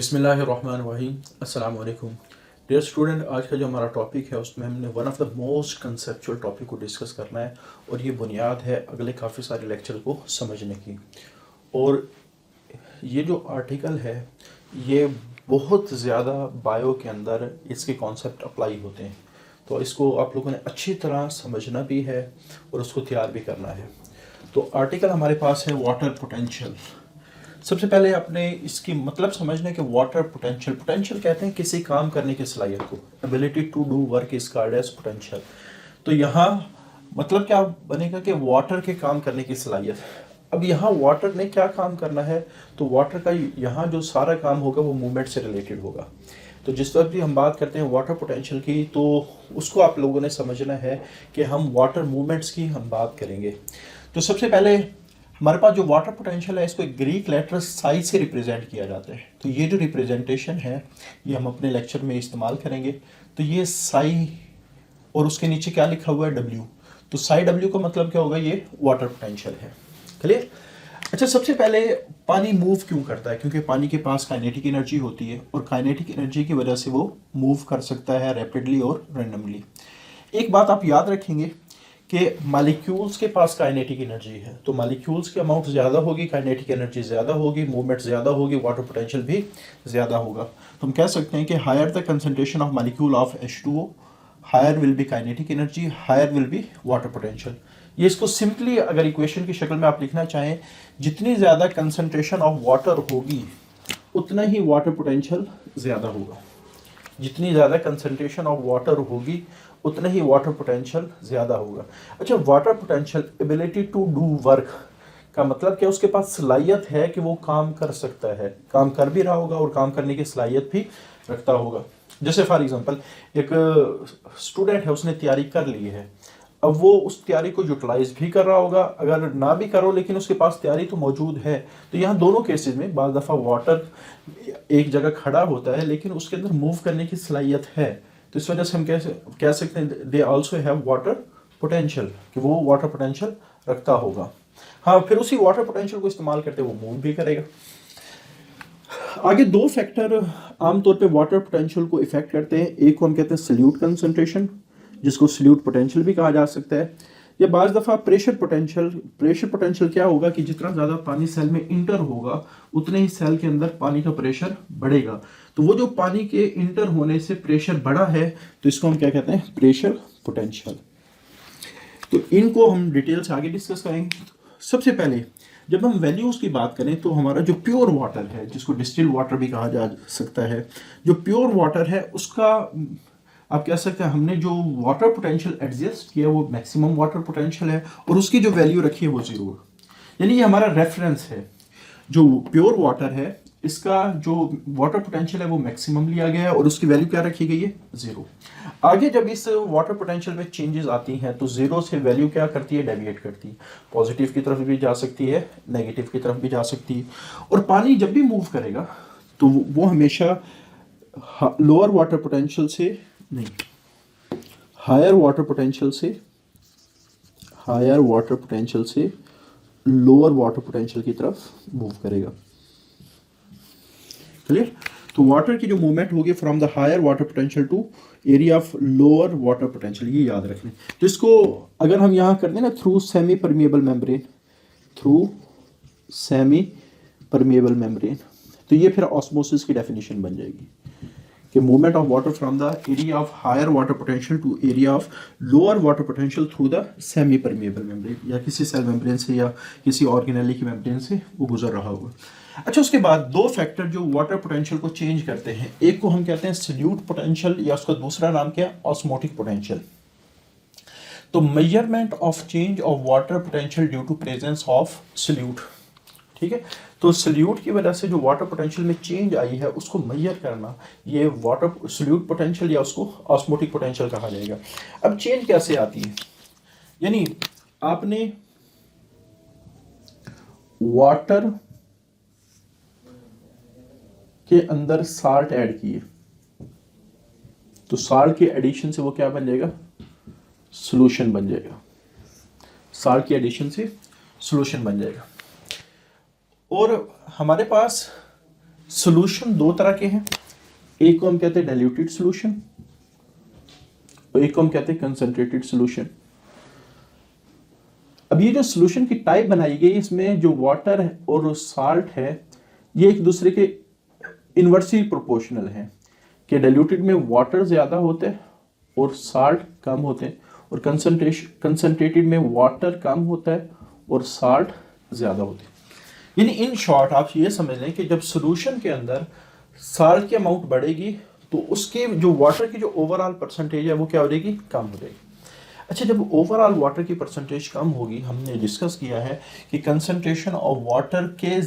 बिस्मिल्लाहिर्रहमानिर्रहीम। अस्सलाम वालेकुम डियर स्टूडेंट। आज का जो हमारा टॉपिक है उसमें हमने one of the most conceptual topic को डिस्कस करना है और ये बुनियाद है अगले काफ़ी सारे लेक्चर को समझने की। और ये जो आर्टिकल है ये बहुत ज़्यादा बायो के अंदर इसके कॉन्सेप्ट अप्लाई होते हैं, तो इसको आप लोगों ने अच्छी तरह समझना भी है और उसको तैयार भी करना है। तो आर्टिकल हमारे पास है वाटर पोटेंशियल। सबसे पहले आपने इसकी मतलब समझना कि वाटर पोटेंशियल, पोटेंशियल कहते हैं किसी काम करने की सलाहियत को। Ability to do work is called as potential. तो यहाँ मतलब क्या बनेगा कि वाटर के काम करने की सलाहियत। अब यहाँ वाटर ने क्या काम करना है, तो वाटर का यहाँ जो सारा काम होगा वो मूवमेंट से रिलेटेड होगा। तो जिस वक्त भी हम बात करते हैं वाटर पोटेंशियल की, तो उसको आप लोगों ने समझना है कि हम वाटर मूवमेंट्स की हम बात करेंगे। तो सबसे पहले हमारे पास जो वाटर पोटेंशियल है इसको ग्रीक लेटर साई से रिप्रेजेंट किया जाता है। तो ये जो रिप्रेजेंटेशन है ये हम अपने लेक्चर में इस्तेमाल करेंगे। तो ये साई और उसके नीचे क्या लिखा हुआ है, डब्ल्यू। तो साई डब्ल्यू का मतलब क्या होगा, ये वाटर पोटेंशियल है। क्लियर। अच्छा, सबसे पहले पानी मूव क्यों करता है? क्योंकि पानी के पास काइनेटिक एनर्जी होती है और काइनेटिक एनर्जी की वजह से वो मूव कर सकता है रैपिडली और रैंडमली। एक बात आप याद रखेंगे कि मालिक्यूल्स के पास काइनेटिक एनर्जी है, तो मालिक्यूल्स की अमाउंट ज़्यादा होगी, काइनेटिक एनर्जी ज़्यादा होगी, मूवमेंट ज़्यादा होगी, वाटर पोटेंशियल भी ज़्यादा होगा। तो हम कह सकते हैं कि higher the concentration of molecule of H2O, higher will be kinetic energy, higher will be water potential. ये इसको सिंपली अगर इक्वेशन की शक्ल में आप लिखना चाहें, जितनी ज़्यादा कंसंट्रेशन ऑफ वाटर होगी उतना ही वाटर पोटेंशियल ज़्यादा होगा। जितनी ज़्यादा कंसंट्रेशन ऑफ वाटर होगी उतना ही वाटर पोटेंशियल ज़्यादा होगा। अच्छा, water potential ability to do work का मतलब क्या, उसके पास सलाहियत है कि वो काम कर सकता है, काम कर भी रहा होगा और काम करने की सलाहियत भी रखता होगा। जैसे फॉर एग्जांपल एक स्टूडेंट है, उसने तैयारी कर ली है, अब वो उस तैयारी को यूटिलाइज भी कर रहा होगा, अगर ना भी करो लेकिन उसके पास तैयारी तो मौजूद है। तो यहाँ दोनों केसेस में बाज़ दफ़ा वाटर एक जगह खड़ा होता है लेकिन उसके अंदर मूव करने की सलाहियत है, तो इस वजह से हम कह सकते हैं they also have water potential, कि वो वाटर पोटेंशियल रखता होगा। हाँ, फिर उसी वाटर पोटेंशियल को इस्तेमाल करते वो मूव भी करेगा। आगे दो फैक्टर आमतौर पे वाटर पोटेंशियल को इफेक्ट करते हैं। एक को हम कहते हैं सल्यूट कंसंट्रेशन, जिसको सल्यूट पोटेंशियल भी कहा जा सकता है, या बाज़ दफ़ा प्रेशर पोटेंशियल। प्रेशर पोटेंशियल क्या होगा कि जितना ज़्यादा पानी सेल में इंटर होगा उतने ही सेल के अंदर पानी का प्रेशर बढ़ेगा। तो वो जो पानी के इंटर होने से प्रेशर बढ़ा है तो इसको हम क्या कहते हैं, प्रेशर पोटेंशियल। तो इनको हम डिटेल से आगे डिस्कस करेंगे। सबसे पहले जब हम वैल्यूज़ की बात करें तो हमारा जो प्योर वाटर है, जिसको डिस्टिल वाटर भी कहा जा सकता है, जो प्योर वाटर है उसका आप कह सकते हैं हमने जो वाटर पोटेंशियल एडजस्ट किया वो मैक्सिमम वाटर पोटेंशियल है और उसकी जो वैल्यू रखी है वो 0, यानी ये हमारा रेफरेंस है। जो प्योर वाटर है इसका जो वाटर पोटेंशियल है वो मैक्सिमम लिया गया है और उसकी वैल्यू क्या रखी गई है, 0। आगे जब इस वाटर पोटेंशियल में चेंजेस आती हैं तो 0 से वैल्यू क्या करती है, डेविएट करती है, पॉजिटिव की तरफ भी जा सकती है, नेगेटिव की तरफ भी जा सकती है। और पानी जब भी मूव करेगा तो वो हमेशा लोअर वाटर पोटेंशियल से नहीं, हायर वाटर पोटेंशियल से लोअर वाटर पोटेंशियल की तरफ मूव करेगा। क्लियर। तो वाटर की जो मूवमेंट होगी from the higher water potential to area of lower water potential, ये याद रखना। तो इसको अगर हम यहाँ कर दें ना, थ्रू सेमी परमिएबल मेम्ब्रेन, तो ये फिर ऑस्मोसिस की डेफिनेशन बन जाएगी कि movement of water from the area of higher water potential to area of lower water potential through the semi permeable membrane, या किसी सेल मेम्ब्रेन से या किसी ऑर्गेनेली की मेम्ब्रेन से वो गुजर रहा होगा। अच्छा, उसके बाद दो फैक्टर जो वाटर पोटेंशियल को चेंज करते हैं, एक को हम कहते हैं सल्यूट पोटेंशियल, या उसका दूसरा नाम क्या है, ऑस्मोटिक पोटेंशियल। तो measurement of change of water potential due to presence of solute. ठीक है, तो सल्यूट की वजह से जो वाटर पोटेंशियल में चेंज आई है उसको मेजर करना, ये वाटर सल्यूट पोटेंशियल या उसको ऑस्मोटिक पोटेंशियल कहा जाएगा। अब चेंज कैसे आती है, यानी आपने वाटर के अंदर साल्ट ऐड किए तो साल्ट के एडिशन से वो क्या बन जाएगा, सॉल्यूशन बन जाएगा। साल्ट के एडिशन से सॉल्यूशन बन जाएगा। और हमारे पास सोल्यूशन दो तरह के हैं, एक को हम कहते हैं डाइल्यूटेड सोल्यूशन और एक को हम कहते हैं कंसंट्रेटेड सोल्यूशन। अब ये जो सोल्यूशन की टाइप बनाई गई, इसमें जो वाटर और साल्ट है ये एक दूसरे के इनवर्सली प्रोपोर्शनल हैं कि डाइल्यूटेड में वाटर ज़्यादा होते हैं और साल्ट कम होते हैं, और कंसंट्रेटेड में वाटर कम होता है और साल्ट ज़्यादा होते हैं। यानी इन शॉर्ट आप ये समझ लें कि जब सोल्यूशन के अंदर साल्ट की अमाउंट बढ़ेगी तो उसके जो वाटर की जो ओवरऑल परसेंटेज है वो क्या हो जाएगी, कम हो जाएगी। अच्छा, जब ओवरऑल वाटर की परसेंटेज कम होगी, हमने डिस्कस किया है कि कंसंट्रेशन ऑफ वाटर के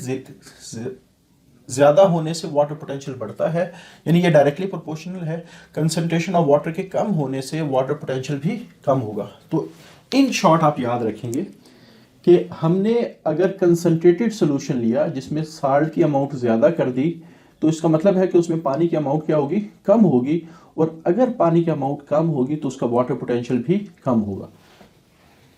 ज़्यादा होने से वाटर पोटेंशियल बढ़ता है, यानी ये डायरेक्टली प्रोपोर्शनल है। कंसंट्रेशन ऑफ वाटर के कम होने से वाटर पोटेंशियल भी कम होगा। तो इन शॉर्ट आप याद रखेंगे कि हमने अगर कंसंट्रेटेड सोल्यूशन लिया जिसमें साल्ट की अमाउंट ज़्यादा कर दी तो इसका मतलब है कि उसमें पानी की अमाउंट क्या होगी, कम होगी, और अगर पानी की अमाउंट कम होगी तो उसका वाटर पोटेंशियल भी कम होगा।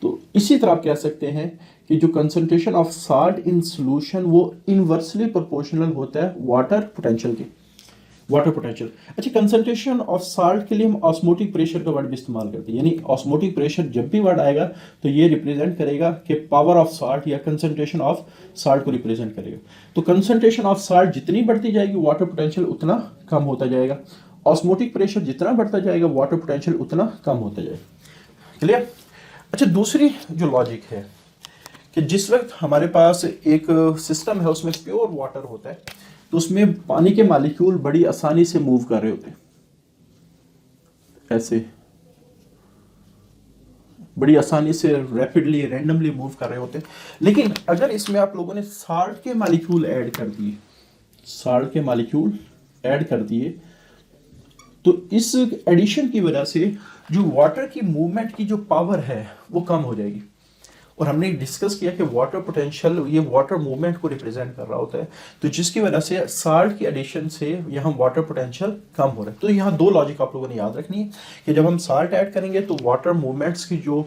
तो इसी तरह आप कह सकते हैं कि जो concentration of salt in solution वो इनवर्सली प्रोपोर्शनल होता है वाटर पोटेंशियल के, वाटर पोटेंशियल। अच्छा, कंसंट्रेशन ऑफ साल्ट के लिए हम ऑस्मोटिक प्रेशर का वर्ड भी इस्तेमाल करते हैं, यानी ऑस्मोटिक प्रेशर जब भी वर्ड आएगा तो ये रिप्रेजेंट करेगा कि पावर ऑफ साल्ट या कंसंट्रेशन ऑफ साल्ट को रिप्रेजेंट करेगा। तो कंसंट्रेशन ऑफ साल्ट जितनी बढ़ती जाएगी वाटर पोटेंशियल उतना कम होता जाएगा, ऑस्मोटिक प्रेशर जितना बढ़ता जाएगा वाटर पोटेंशियल उतना कम होता जाएगा। क्लियर? अच्छा, दूसरी जो लॉजिक है कि जिस वक्त हमारे पास एक सिस्टम है उसमें प्योर वाटर होता है तो उसमें पानी के मॉलिक्यूल बड़ी आसानी से मूव कर रहे होते हैं, ऐसे बड़ी आसानी से रैपिडली रैंडमली मूव कर रहे होते हैं। लेकिन अगर इसमें आप लोगों ने साल्ट के मॉलिक्यूल ऐड कर दिए, साल्ट के मॉलिक्यूल ऐड कर दिए तो इस एडिशन की वजह से जो वाटर की मूवमेंट की जो पावर है वो कम हो जाएगी। और हमने डिस्कस किया कि वाटर पोटेंशियल ये वाटर मूवमेंट को रिप्रेजेंट कर रहा होता है, तो जिसकी वजह से साल्ट की एडिशन से यहाँ वाटर पोटेंशियल कम हो रहा है। तो यहाँ दो लॉजिक आप लोगों ने याद रखनी है कि जब हम साल्ट ऐड करेंगे तो वाटर मूवमेंट्स की जो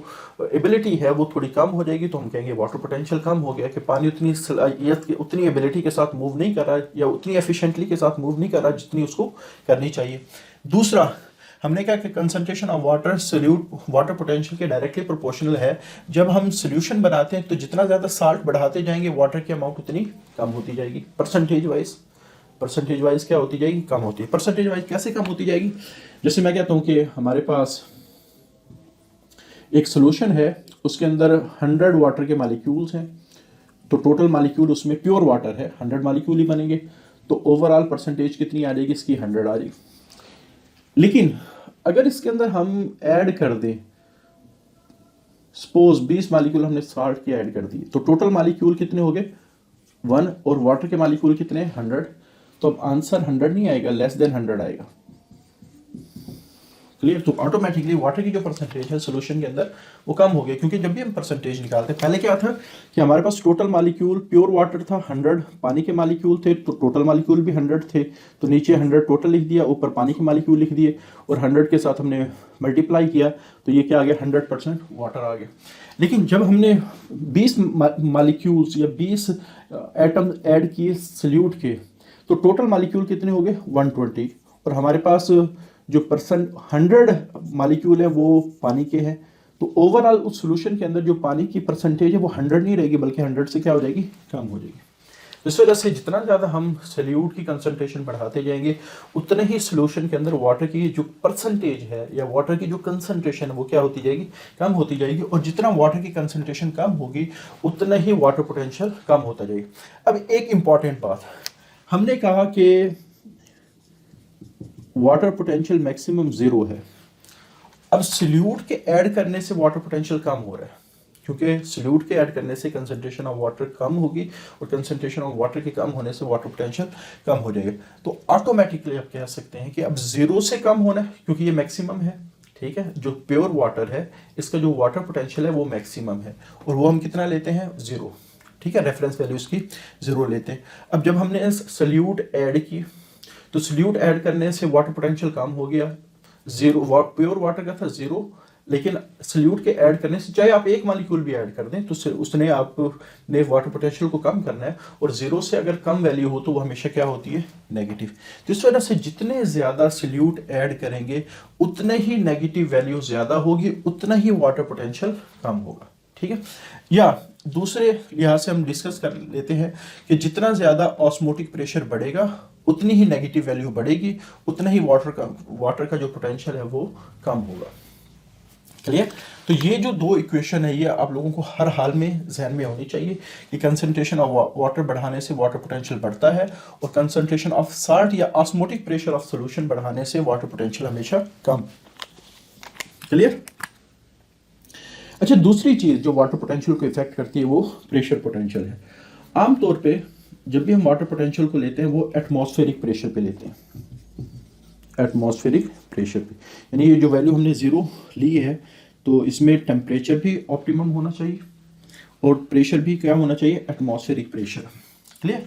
एबिलिटी है वो थोड़ी कम हो जाएगी, तो हम कहेंगे वाटर पोटेंशियल कम हो गया कि पानी उतनी एबिलिटी के साथ मूव नहीं कर रहा या उतनी एफिशिएंटली के साथ मूव नहीं कर रहा जितनी उसको करनी चाहिए। दूसरा, हमने कहा कि concentration of water solute water potential के डायरेक्टली प्रोपोर्शनल है। जब हम सोल्यूशन बनाते हैं तो जितना ज़्यादा साल्ट बढ़ाते जाएंगे वाटर की अमाउंट उतनी कम होती जाएगी, परसेंटेज वाइज क्या होती जाएगी, कम होती है। परसेंटेज वाइज कैसे कम होती जाएगी? जैसे मैं कहता हूँ कि हमारे पास एक सोल्यूशन है, उसके अंदर 100 वाटर के मॉलिक्यूल्स हैं, तो टोटल मॉलिक्यूल उसमें प्योर वाटर है 100 मॉलिक्यूल ही बनेंगे, तो ओवरऑल परसेंटेज कितनी आ जाएगी इसकी, 100 आ जाएगी। लेकिन अगर इसके अंदर हम ऐड कर दें, सपोज 20 मॉलिक्यूल हमने साल्ट के ऐड कर दिए, तो टोटल मॉलिक्यूल कितने हो गए 1, और वाटर के मॉलिक्यूल कितने 100, तो अब आंसर 100 नहीं आएगा, लेस देन 100 आएगा। क्लियर? तो ऑटोमेटिकली वाटर की जो परसेंटेज है सोल्यूशन के अंदर वो कम हो गया, क्योंकि जब भी हम परसेंटेज निकालते हैं, पहले क्या था कि हमारे पास टोटल मॉलिक्यूल प्योर वाटर था 100, पानी के मॉलिक्यूल थे तो टोटल मॉलिक्यूल भी 100 थे, तो नीचे 100 टोटल लिख दिया, ऊपर पानी के मॉलिक्यूल लिख दिए और 100 के साथ हमने मल्टीप्लाई किया तो ये क्या आ गया, 100% वाटर आ गया। लेकिन जब हमने 20 मॉलिक्यूल्स या 20 एटम ऐड किए सल्यूट के, तो टोटल मॉलिक्यूल कितने हो गए 120, और हमारे पास जो 100 मॉलिक्यूल है वो पानी के हैं, तो ओवरऑल उस सोल्यूशन के अंदर जो पानी की परसेंटेज है वो 100 नहीं रहेगी बल्कि 100 से क्या हो जाएगी, कम हो जाएगी। इस वजह से जितना ज़्यादा हम सल्यूट की कंसंट्रेशन बढ़ाते जाएंगे उतने ही सोल्यूशन के अंदर वाटर की जो परसेंटेज है या वाटर की जो कंसंट्रेशन है वो क्या होती जाएगी, कम होती जाएगी, और जितना वाटर की कंसंट्रेशन कम होगी उतना ही वाटर पोटेंशियल कम होता जाएगा। अब एक इम्पॉर्टेंट बात, हमने कहा कि वाटर पोटेंशियल मैक्सिमम 0 है। अब सल्यूट के ऐड करने से वाटर पोटेंशियल कम हो रहा है, क्योंकि सल्यूट के ऐड करने से कंसंट्रेशन ऑफ वाटर कम होगी और कंसंट्रेशन ऑफ वाटर के कम होने से वाटर पोटेंशियल कम हो जाएगा। तो ऑटोमेटिकली आप कह सकते हैं कि अब 0 से कम होना है, क्योंकि ये मैक्सिमम है, ठीक है। जो प्योर वाटर है इसका जो वाटर पोटेंशियल है वो मैक्सिमम है, और वो हम कितना लेते हैं 0, ठीक है, रेफरेंस वैल्यू इसकी 0 लेते हैं। अब जब हमने सल्यूट ऐड की तो सल्यूट ऐड करने से वाटर पोटेंशियल कम हो गया, 0, प्योर वाटर का था 0, लेकिन सल्यूट के ऐड करने से, चाहे आप एक मालिक्यूल भी ऐड कर दें, तो उसने आपने वाटर पोटेंशियल को कम करना है, और जीरो से अगर कम वैल्यू हो तो वो हमेशा क्या होती है, नेगेटिव। तो इस वजह से जितने ज्यादा सल्यूट ऐड करेंगे उतने ही नेगेटिव वैल्यू ज्यादा होगी, उतना ही वाटर पोटेंशियल कम होगा, ठीक है। या दूसरे लिहाज से हम डिस्कस कर लेते हैं कि जितना ज्यादा ऑस्मोटिक प्रेशर बढ़ेगा उतनी ही नेगेटिव वैल्यू बढ़ेगी, उतना ही वाटर का जो पोटेंशियल है वो कम होगा। क्लियर? तो ये जो दो इक्वेशन है ये आप लोगों को हर हाल में जहन में होनी चाहिए कि कंसंट्रेशन ऑफ वाटर बढ़ाने से वाटर पोटेंशियल बढ़ता है, और कंसंट्रेशन ऑफ साल्ट या ऑस्मोटिक प्रेशर ऑफ सॉल्यूशन बढ़ाने से वाटर पोटेंशियल हमेशा कम। क्लियर? अच्छा, दूसरी चीज जो वाटर पोटेंशियल को इफेक्ट करती है वो प्रेशर पोटेंशियल है। आमतौर पे जब भी हम वाटर पोटेंशियल को लेते हैं वो एटमॉस्फेरिक प्रेशर पे लेते हैं, एटमॉस्फेरिक प्रेशर पे, यानी ये जो वैल्यू हमने जीरो ली है तो इसमें टेम्परेचर भी ऑप्टिमम होना चाहिए और प्रेशर भी क्या होना चाहिए, एटमॉस्फेरिक प्रेशर। क्लियर?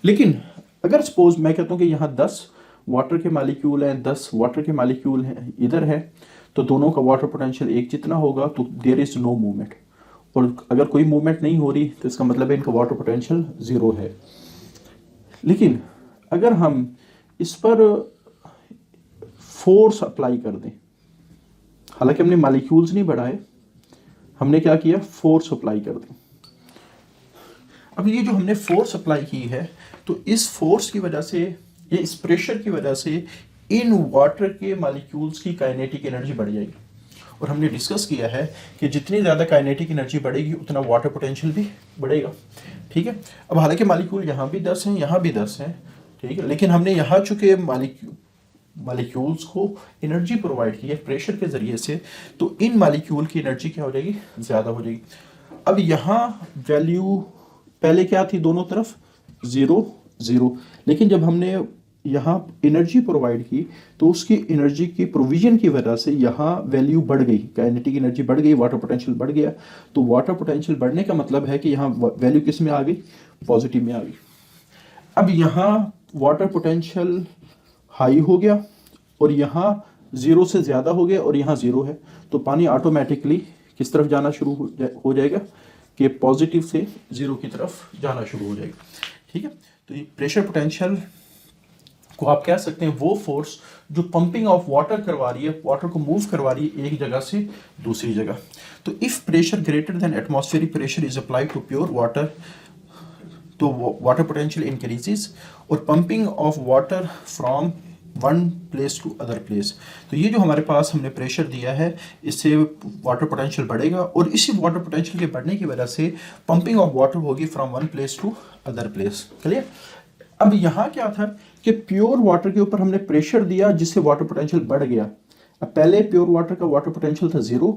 लेकिन अगर सपोज मैं कहता हूँ कि यहाँ 10 वाटर के मालिक्यूल हैं, 10 वाटर के मालिक्यूल हैं, इधर है, तो दोनों का वाटर पोटेंशियल एक जितना होगा, तो देयर इज नो मूवमेंट, और अगर कोई मूवमेंट नहीं हो रही तो इसका मतलब है इनका वाटर पोटेंशियल जीरो है। लेकिन अगर हम इस पर फोर्स अप्लाई कर दें, हालांकि हमने मॉलिक्यूल्स नहीं बढ़ाए, हमने क्या किया, फोर्स अप्लाई कर दी। अब ये जो हमने फोर्स अप्लाई की है, तो इस फोर्स की वजह से, ये इस प्रेशर की वजह से इन वाटर के मॉलिक्यूल्स की काइनेटिक एनर्जी बढ़ जाएगी, और हमने डिस्कस किया है कि जितनी ज़्यादा काइनेटिक एनर्जी बढ़ेगी उतना वाटर पोटेंशियल भी बढ़ेगा, ठीक है। अब हालांकि मॉलिक्यूल यहाँ भी 10 हैं, यहाँ भी 10 हैं, ठीक है, लेकिन हमने यहाँ चूंकि मॉलिक्यूल्स को एनर्जी प्रोवाइड की है प्रेशर के जरिए से, तो इन मॉलिक्यूल की एनर्जी क्या हो जाएगी, ज़्यादा हो जाएगी। अब यहाँ वैल्यू पहले क्या थी, दोनों तरफ 0 0, लेकिन जब हमने यहाँ एनर्जी प्रोवाइड की तो उसकी एनर्जी की प्रोविजन की वजह से यहाँ वैल्यू बढ़ गई, काइनेटिक एनर्जी बढ़ गई, वाटर पोटेंशियल बढ़ गया। तो वाटर पोटेंशियल बढ़ने का मतलब है कि यहाँ वैल्यू किस में आ गई, पॉजिटिव में आ गई। अब यहाँ वाटर पोटेंशियल हाई हो गया और यहाँ 0 से ज़्यादा हो गया और यहाँ 0 है, तो पानी ऑटोमेटिकली किस तरफ जाना शुरू हो जाएगा, कि पॉजिटिव से 0 की तरफ जाना शुरू हो जाएगा, ठीक है। तो ये प्रेशर पोटेंशियल को आप कह सकते हैं वो फोर्स जो पंपिंग ऑफ वाटर करवा रही है, वाटर को मूव करवा रही है एक जगह से दूसरी जगह। तो if pressure greater than atmospheric pressure is applied to pure water, तो वाटर पोटेंशियल इंक्रीजेस, और pumping of water from one place to other place. तो ये जो हमारे पास हमने प्रेशर दिया है, इससे वाटर पोटेंशियल बढ़ेगा, और इसी वाटर पोटेंशियल के बढ़ने की वजह से पंपिंग ऑफ वाटर होगी from one place to other place. Clear? अब यहाँ क्या था कि प्योर वाटर के ऊपर हमने प्रेशर दिया जिससे वाटर पोटेंशियल बढ़ गया। अब पहले प्योर वाटर का वाटर पोटेंशियल था 0,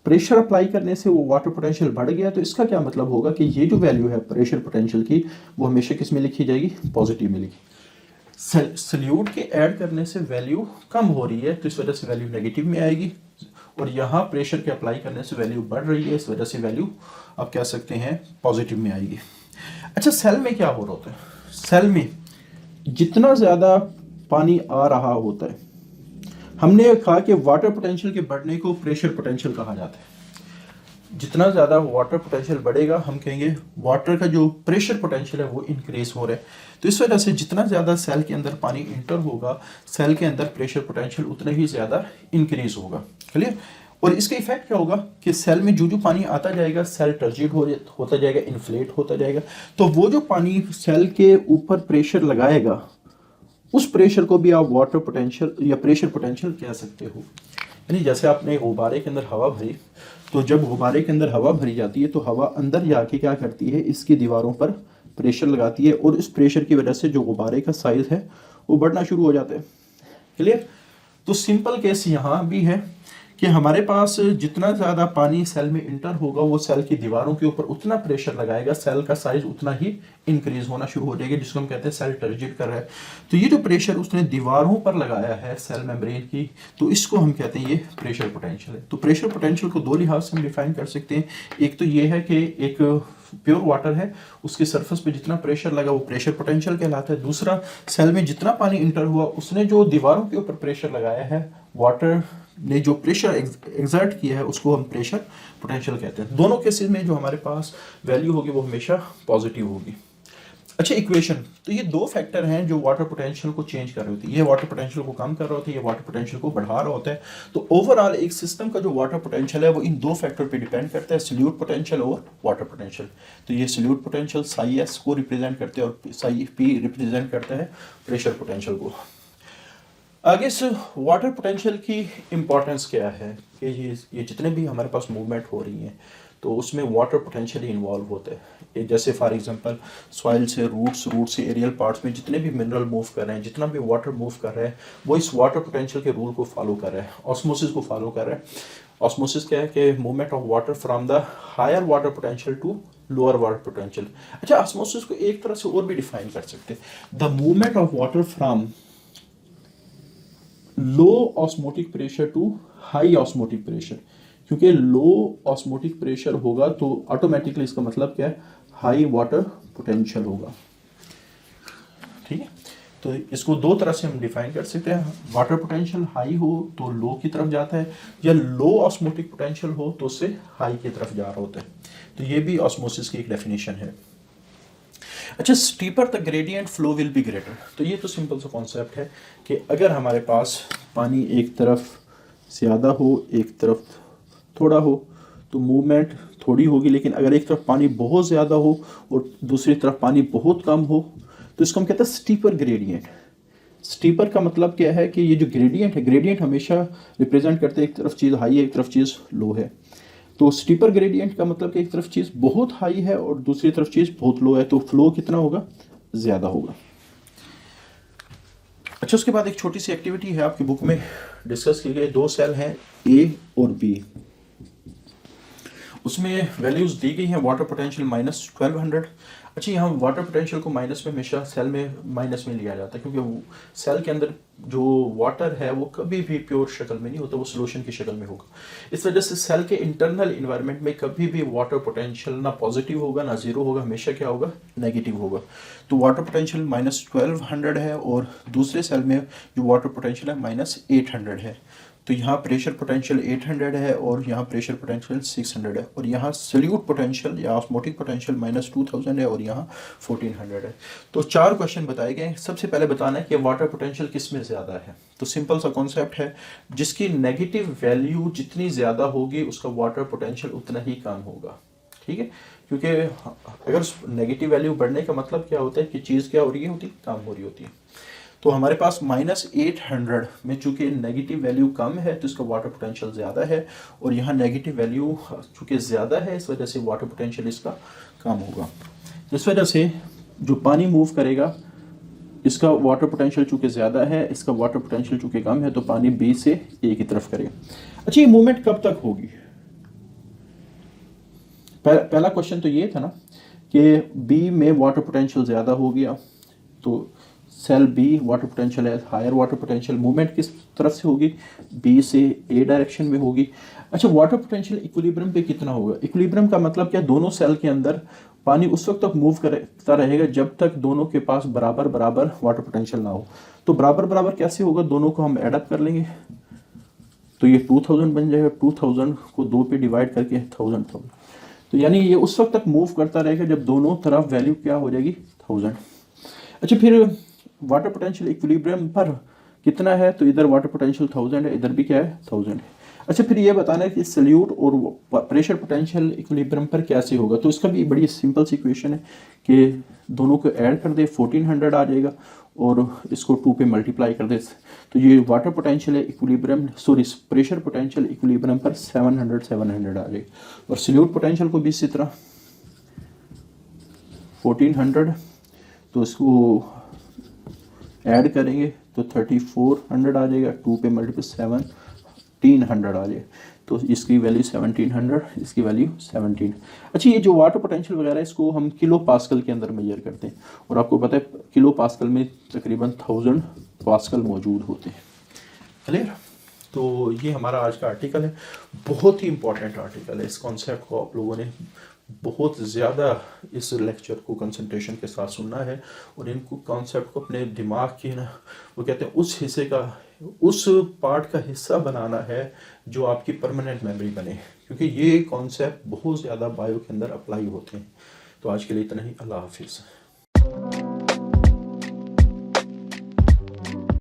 प्रेशर अप्लाई करने से वो वाटर पोटेंशियल बढ़ गया। तो इसका क्या मतलब होगा कि ये जो वैल्यू है प्रेशर पोटेंशियल की, वो हमेशा किस में लिखी जाएगी, पॉजिटिव में लिखी। सल्यूट के ऐड करने से वैल्यू कम हो रही है तो इस वजह से वैल्यू नेगेटिव में आएगी, और यहाँ प्रेशर के अप्लाई करने से वैल्यू बढ़ रही है, इस वजह से वैल्यू आप कह सकते हैं पॉजिटिव में आएगी। अच्छा, सेल में क्या हो रहा होता है, सेल में जितना ज़्यादा पानी आ रहा होता है, हमने कहा कि वाटर पोटेंशियल के बढ़ने को प्रेशर पोटेंशियल कहा जाता है। जितना ज़्यादा वाटर पोटेंशियल बढ़ेगा हम कहेंगे वाटर का जो प्रेशर पोटेंशियल है वो इंक्रीज हो रहा है। तो इस वजह से जितना ज़्यादा सेल के अंदर पानी इंटर होगा, सेल के अंदर प्रेशर पोटेंशियल उतना ही ज़्यादा इंक्रीज होगा। क्लियर? और इसका इफेक्ट क्या होगा कि सेल में जो पानी आता जाएगा, सेल टर्जिड होता जाएगा, इन्फ्लेट होता जाएगा। तो वो जो पानी सेल के ऊपर प्रेशर लगाएगा, उस प्रेशर को भी आप वाटर पोटेंशियल या प्रेशर पोटेंशियल कह सकते हो। यानी जैसे आपने गुब्बारे के अंदर हवा भरी, तो जब गुब्बारे के अंदर हवा भरी जाती है तो हवा अंदर जाके क्या करती है, इसकी दीवारों पर प्रेशर लगाती है, और इस प्रेशर की वजह से जो गुब्बारे का साइज है वो बढ़ना शुरू हो जाता है। क्लियर? तो सिंपल केस यहाँ भी है कि हमारे पास जितना ज़्यादा पानी सेल में इंटर होगा, वो सेल की दीवारों के ऊपर उतना प्रेशर लगाएगा, सेल का साइज उतना ही इंक्रीज होना शुरू हो जाएगा, जिसको हम कहते हैं सेल टर्जिड कर रहा है। तो ये जो प्रेशर उसने दीवारों पर लगाया है सेल मेम्ब्रेन की, तो इसको हम कहते हैं ये प्रेशर पोटेंशियल है। तो प्रेशर पोटेंशियल को दो लिहाज से हम डिफाइन कर सकते हैं। एक तो ये है कि एक प्योर वाटर है, उसके सरफेस पे जितना प्रेशर लगा वो प्रेशर पोटेंशियल कहलाता है। दूसरा, सेल में जितना पानी इंटर हुआ उसने जो दीवारों के ऊपर प्रेशर लगाया है, वाटर ने जो प्रेशर एग्जर्ट किया है उसको हम प्रेशर पोटेंशियल कहते हैं। दोनों केसेस में जो हमारे पास वैल्यू होगी वो हमेशा पॉजिटिव होगी। अच्छा, इक्वेशन, तो ये दो फैक्टर हैं जो वाटर पोटेंशियल को चेंज कर रहे होते हैं। ये वाटर पोटेंशियल को कम कर रहा होता है, ये वाटर पोटेंशियल को बढ़ा रहा होता है। तो ओवरऑल एक सिस्टम का जो वाटर पोटेंशियल है वो इन दो फैक्टर पे डिपेंड करता है, सॉल्यूट पोटेंशियल और वाटर पोटेंशियल। तो ये सॉल्यूट पोटेंशियल साई एस को रिप्रेजेंट करते हैं और साई पी रिप्रेजेंट करता है प्रेशर पोटेंशियल को। आगे से वाटर पोटेंशियल की इम्पोर्टेंस क्या है कि ये जितने भी हमारे पास मूवमेंट हो रही हैं तो उसमें वाटर पोटेंशियल ही इन्वॉल्व होता है। ये जैसे फॉर एग्जांपल सॉइल से रूट से एरियल पार्ट्स में जितने भी मिनरल मूव कर रहे हैं, जितना भी वाटर मूव कर रहा है, वो इस वाटर पोटेंशियल के रूल को फॉलो कर रहा है, ऑस्मोसिस को फॉलो कर रहा है। ऑस्मोसिस क्या है कि movement of water from the higher water potential to lower water potential. अच्छा, ऑस्मोसिस को एक तरह से और भी डिफाइन कर सकते हैं, the movement of water from low osmotic pressure to high osmotic pressure. क्योंकि लो ऑस्मोटिक प्रेशर होगा तो ऑटोमेटिकली इसका मतलब क्या है, हाई वाटर पोटेंशियल होगा। ठीक है, तो इसको दो तरह से हम डिफाइन कर सकते हैं, वाटर पोटेंशियल हाई हो तो लो की तरफ जाता है, या लो ऑस्मोटिक पोटेंशियल हो तो उससे हाई की तरफ जा रहा होता है। तो ये भी ऑस्मोसिस की एक डेफिनेशन है। अच्छा, steeper the gradient flow will be greater. तो ये तो सिंपल सा कॉन्सेप्ट है कि अगर हमारे पास पानी एक तरफ ज़्यादा हो एक तरफ थोड़ा हो तो मूवमेंट थोड़ी होगी, लेकिन अगर एक तरफ पानी बहुत ज़्यादा हो और दूसरी तरफ पानी बहुत कम हो तो इसको हम कहते हैं स्टीपर ग्रेडियंट। स्टीपर का मतलब क्या है कि ये जो ग्रेडियंट है, ग्रेडियंट हमेशा रिप्रेजेंट करते हैं एक तरफ चीज़ हाई है एक तरफ चीज़ लो है। तो स्टीपर ग्रेडियंट का मतलब कि एक तरफ चीज़ बहुत हाई है और दूसरी तरफ चीज़ बहुत लो है, तो फ्लो कितना होगा, ज़्यादा होगा। अच्छा, उसके बाद एक छोटी सी एक्टिविटी है आपकी बुक में डिस्कस की गई, दो सेल हैं ए और बी, उसमें वैल्यूज दी गई हैं वाटर पोटेंशियल -1200। अच्छा, यहाँ वाटर पोटेंशियल को माइनस में हमेशा सेल में माइनस में लिया जाता है क्योंकि सेल के अंदर जो वाटर है वो कभी भी प्योर शक्ल में नहीं होता, वो सोल्यूशन की शक्ल में होगा। इस वजह से सेल के इंटरनल इन्वायरमेंट में कभी भी वाटर पोटेंशियल ना पॉजिटिव होगा ना जीरो होगा, हमेशा क्या होगा, नेगेटिव होगा। तो वाटर पोटेंशियल -1200 है और दूसरे सेल में जो वाटर पोटेंशियल है -800 है। तो यहाँ प्रेशर पोटेंशियल 800 है और यहाँ प्रेशर पोटेंशियल 600 है, और यहाँ सॉल्यूट पोटेंशियल या ऑस्मोटिक पोटेंशियल -2000 है और यहाँ 1400 है। तो चार क्वेश्चन बताए गए। सबसे पहले बताना है कि वाटर पोटेंशियल किस में ज़्यादा है। तो सिंपल सा कॉन्सेप्ट है, जिसकी नेगेटिव वैल्यू जितनी ज़्यादा होगी उसका वाटर पोटेंशियल उतना ही कम होगा। ठीक है, क्योंकि अगर नेगेटिव वैल्यू बढ़ने का मतलब क्या होता है कि चीज़ क्या हो रही होती है, कम हो रही होती है। तो हमारे पास -800 में चूंकि नेगेटिव वैल्यू कम है तो इसका वाटर पोटेंशियल ज़्यादा है, और यहाँ नेगेटिव वैल्यू चूंकि ज़्यादा है इस वजह से वाटर पोटेंशियल इसका कम होगा। इस वजह से जो पानी मूव करेगा इसका वाटर पोटेंशियल चूंकि ज़्यादा है, इसका वाटर पोटेंशियल चूंकि कम है, तो पानी बी से ए की तरफ करेगा। अच्छा, ये मूवमेंट कब तक होगी? पहला क्वेश्चन तो ये था ना कि बी में वाटर पोटेंशियल ज़्यादा हो गया तो सेल बी वाटर पोटेंशियल है हायर, वाटर पोटेंशियल मूवमेंट किस तरफ से होगी, बी से ए डायरेक्शन में होगी। अच्छा, वाटर पोटेंशियल इक्विलिब्रियम पे कितना होगा? इक्विलिब्रियम का मतलब क्या, दोनों सेल के अंदर पानी उस वक्त तक मूव करता रहेगा जब तक दोनों के पास बराबर बराबर वाटर पोटेंशियल ना हो। तो बराबर बराबर कैसे होगा, दोनों को हम एडअप कर लेंगे तो ये 2000 बन जाएगा, 2000 को 2 पे डिवाइड करके 1000। तो यानी ये उस वक्त तक मूव करता रहेगा जब दोनों तरफ वैल्यू क्या हो जाएगी, 1000। अच्छा, फिर वाटर पोटेंशियल इक्विलिब्रियम पर कितना है, तो इधर वाटर पोटेंशियल 1000 है, इधर भी क्या है, 1000 है। अच्छा, फिर ये बताना है कि सॉल्यूट और प्रेशर पोटेंशियल इक्विलिब्रियम पर कैसे होगा। तो इसका भी बड़ी सिंपल सी इक्वेशन है कि दोनों को ऐड कर दे, 1400 आ जाएगा और इसको 2 पे मल्टीप्लाई कर दे। तो ये water potential equilibrium pressure potential equilibrium पर 700 आ जाएगा, और सॉल्यूट पोटेंशियल को भी इसी तरह 1400, तो इसको ऐड करेंगे तो 3400 आ जाएगा, 2 पे मल्टीप्लाई 1700 आ जाएगा, तो इसकी वैल्यू 1700, इसकी वैल्यू 17। अच्छा, ये जो वाटर पोटेंशियल वगैरह इसको हम किलो पास्कल के अंदर मेजर करते हैं, और आपको पता है किलो पास्कल में तकरीबन 1000 पास्कल मौजूद होते हैं। क्लियर? तो ये हमारा आज का आर्टिकल है, बहुत ही इंपॉर्टेंट आर्टिकल है। इस कॉन्सेप्ट को आप लोगों ने बहुत ज़्यादा इस लेक्चर को कंसंट्रेशन के साथ सुनना है और इनको कॉन्सेप्ट को अपने दिमाग के ना, वो कहते हैं उस हिस्से का उस पार्ट का हिस्सा बनाना है जो आपकी परमानेंट मेमोरी बने, क्योंकि ये कॉन्सेप्ट बहुत ज़्यादा बायो के अंदर अप्लाई होते हैं। तो आज के लिए इतना ही। अल्लाह हाफिज़।